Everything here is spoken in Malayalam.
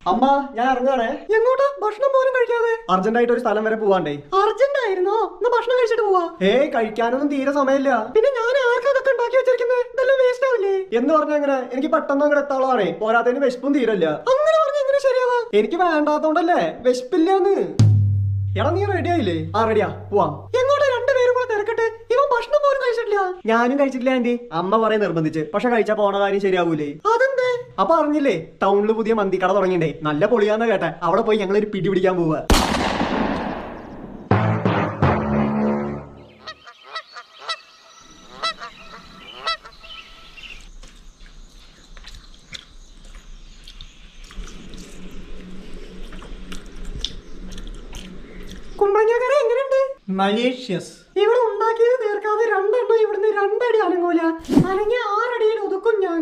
അമ്മ ഞാൻ ഇറങ്ങാണേ. എങ്ങോട്ടാ? ഭക്ഷണം പോലും കഴിക്കാതെ അർജന്റായിട്ട് ഒരു സ്ഥലം വരെ പോവാണ്ടേ. അർജന്റ് ആയിരുന്നോ? എന്നാ ഭക്ഷണം കഴിച്ചിട്ട് പോവാ. ഏയ് കഴിക്കാനൊന്നും തീരെ സമയമില്ല. പിന്നെ ഞാൻ ആർക്കാ ഇതൊക്കെ ഉണ്ടാക്കി വെച്ചിരിക്കുന്നത്? ഇതെല്ലാം വേസ്റ്റ് ആവില്ലേ? എന്ന് പറഞ്ഞ എങ്ങനെ? എനിക്ക് പെട്ടെന്ന് അങ്ങോട്ട് എത്താളാണേ. പോരാത്തതിന് വിശപ്പും തീരല്ല. അങ്ങനെ പറഞ്ഞ എങ്ങനെ ശരിയാവാ? എനിക്ക് വേണ്ടാത്തോണ്ടല്ലേ, വിശപ്പില്ലാന്ന്. എടാ നീ റെഡി ആയില്ലേ? ആ റെഡിയാ, പോവാം. എങ്ങോട്ടാ? രണ്ടുപേരും കൂടെ തിരക്കട്ടെ. ഇവൻ ഭക്ഷണം പോലും കഴിച്ചിട്ടില്ല. ഞാനും കഴിച്ചിട്ടില്ല ആന്റി. അമ്മ പറയും നിർബന്ധിച്ച്. പക്ഷെ കഴിച്ചാ പോണ കാര്യം ശരിയാവൂലേ? അതെന്തേ? അപ്പൊ അറിഞ്ഞില്ലേ, ടൗണില് പുതിയ മന്തിക്കട തുടങ്ങിണ്ടേ. നല്ല പൊളിയാന്ന് കേട്ടെ. അവിടെ പോയി ഞങ്ങളൊരു പിടി പിടിക്കാൻ പോവാ. കുമ്പളങ്ങാക്കറി എങ്ങനെയുണ്ട്? മലേഷ്യസ്. ഇവിടെ ഉണ്ടാക്കിയത് തീർക്കാതെ രണ്ടെണ്ണം ഇവിടുന്ന് 2 അടി അനങ്ങൂല. അനങ്ങിയ 6 അടിയിൽ ഒതുക്കും ഞാൻ.